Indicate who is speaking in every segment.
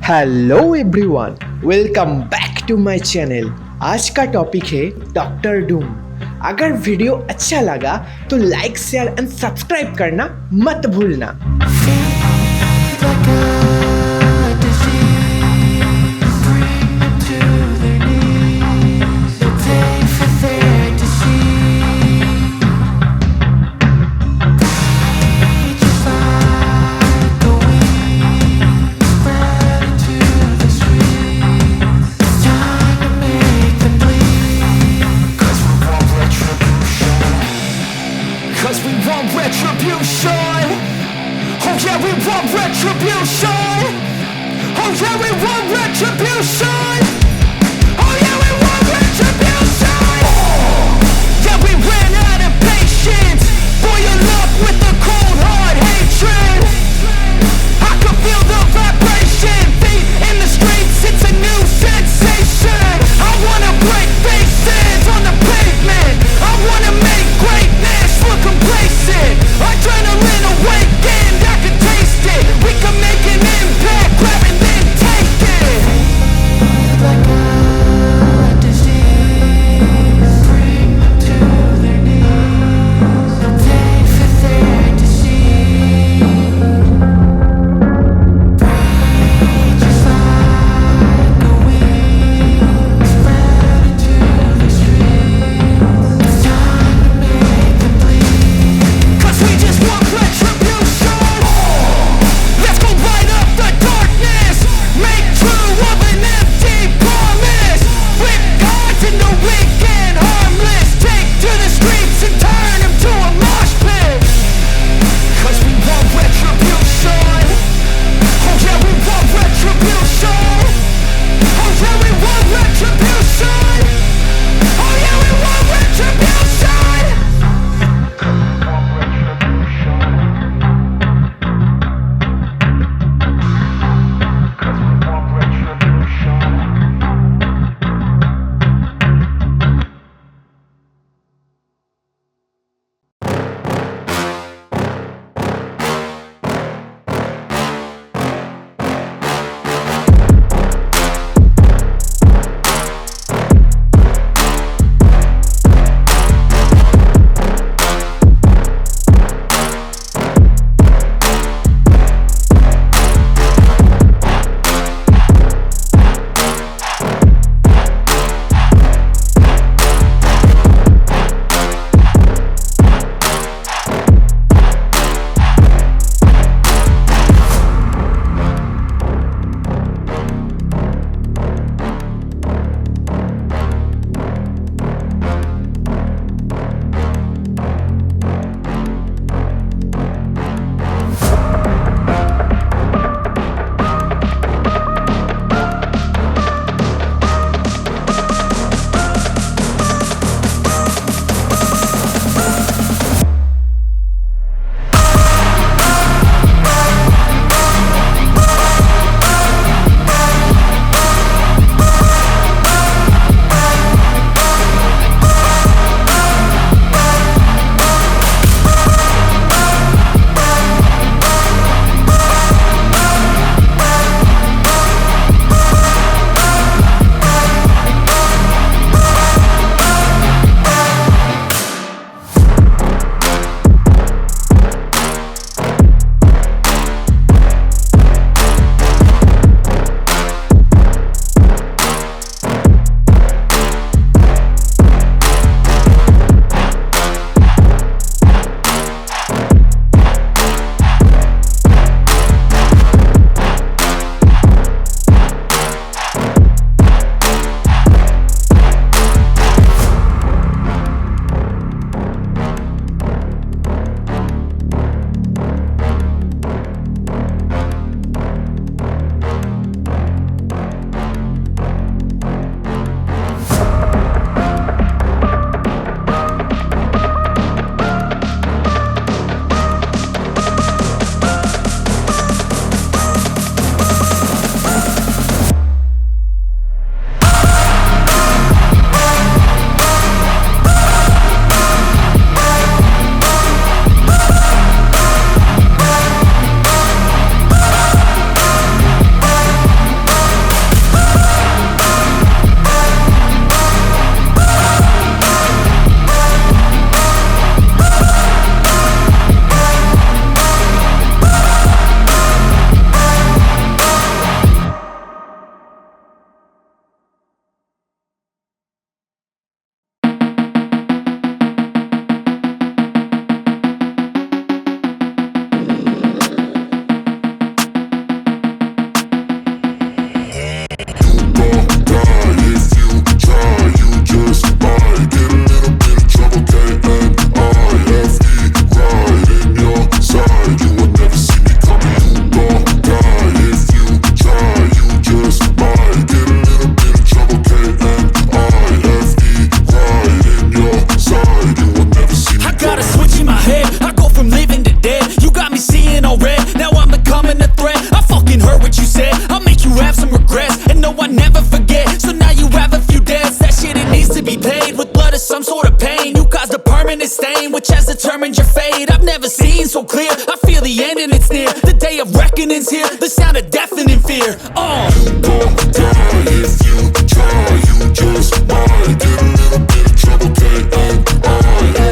Speaker 1: Hello everyone, welcome back to my channel. आज का topic है डॉक्टर डूम। अगर वीडियो अच्छा लगा तो लाइक शेयर एंड सब्सक्राइब करना मत भूलना।
Speaker 2: Cause we want retribution. Oh yeah, sound of deafening fear.
Speaker 3: You gon' die if you try. You just might get a little bit of trouble. K-N-I-F-E,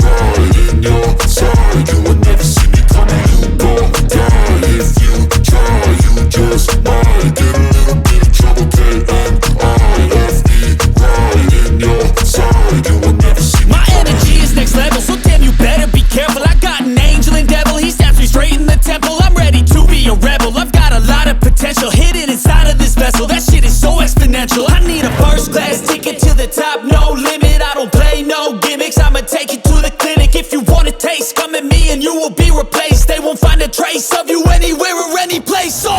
Speaker 3: right in your side. You will never see me coming. You gon' die if you try. You just might get a little bit of trouble. K-N-I-F-E, right in your side. You will never see me
Speaker 2: My energy is next level, so damn you better be careful. I got an angel and devil, he stabs me straight in the temple. I'm ready to be a rebel, I've got a lot of potential hidden inside of this vessel. That shit is so exponential. I need a first class ticket to the top, no limit. I don't play no gimmicks, I'ma take you to the clinic. If you want a taste, come at me and you will be replaced. They won't find a trace of you anywhere or any place.
Speaker 3: You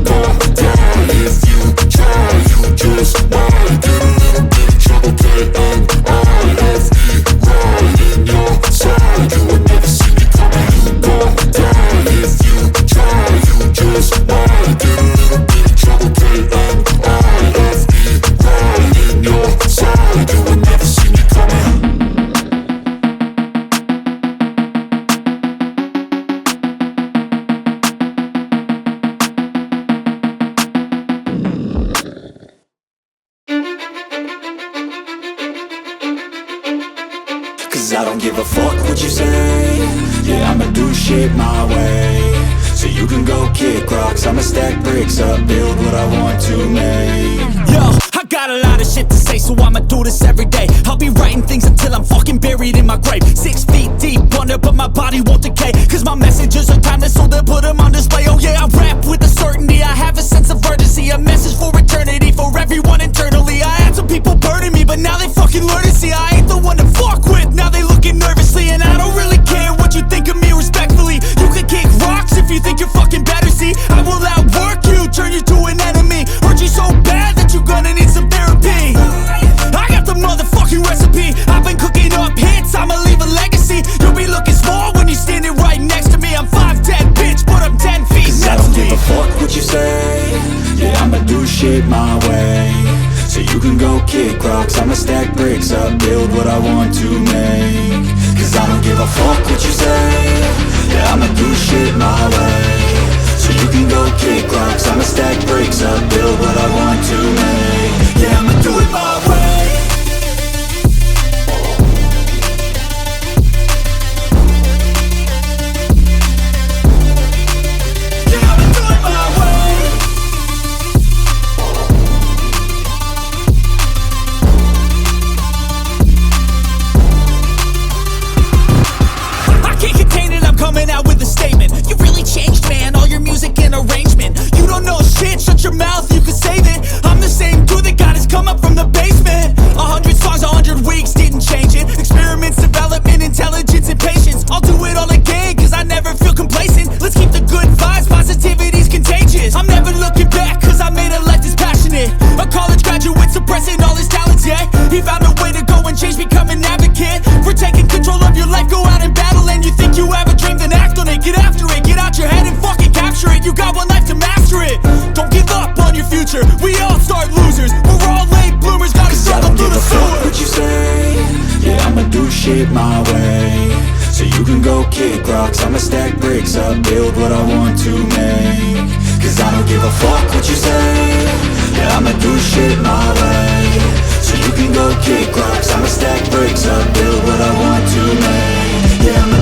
Speaker 3: gon' die if you try. You just might get a little bit of trouble. K-N-I-F-E, right in your side. You will never see me coming. You gon' die if you try. You just might get a little bit of trouble. K-N-I-F-E, right in your side. You will never see me coming.
Speaker 2: Cause I don't give a fuck what you say. Yeah, I'ma do shit my way. So you can go kick rocks, I'ma stack bricks up, build what I want to make. Yo, I got a lot of shit to say, so I'ma do this every day. I'll be writing things until I'm fucking buried in my grave. 6 feet deep under, but my body won't decay. Cause my messages are timeless, so they'll put them on display. Oh yeah, I rap with a certainty, I have a sense of urgency. A message for eternity, for everyone internally. I had some people burning me, but now they fucking learn to see I ain't the one to fuck with. Now they looking nervously, and I don't really care what you think of me respectfully. You can kick rocks if you think you're fucking better, see. I will outwork you, turn you to an enemy. Hurt you so bad that you're gonna need some therapy. I got the motherfucking recipe. I've been cooking up hits, I'ma leave a legacy. You'll be looking small when you're standing right next to me. I'm 5'10", bitch, but I'm 10 feet next to me. I don't give a fuck what you say. Yeah, I'ma do shit my way. So you can go kick rocks, I'ma stack bricks up, build what I want to make. Cause I don't give a fuck what you say. Yeah, I'ma do shit my way. So you can go kick rocks, I'ma stack bricks up, build what I want to make. Yeah, I'ma do it my way. Yeah, I'ma do it my way. I can't contain it, I'm coming out with a statement. You really changed, man, all your music and arrangement. You don't know shit, shut your mouth, you can save it. I'm the same dude that got his come up from the basement. 100 songs, 100 weeks, didn't change it. Experiments, development, intelligence, and patience. I'll do it all again, cause I never feel complacent. Let's keep the good vibes, positivity's contagious. I'm never looking back, cause I made a life that's passionate. A college graduate suppressing all his talents, yeah. He found a way to go and change, become an advocate. For taking control of your life, go out and battle. And you think you have a dream, then act on it. Get after it, get out your head and fucking capture it. You got one life to master it. Don't give up on your future, we all start losers. We're all late bloomers, gotta struggle through the sewer. What you say? Yeah, I'ma do shit my way. So you can go kick rocks, I'ma stack bricks up, build what I want to make. Cause I don't give a fuck what you say. Yeah, I'ma do shit my way. So you can go kick rocks, I'ma stack bricks up, build what I want to make. Yeah, I'ma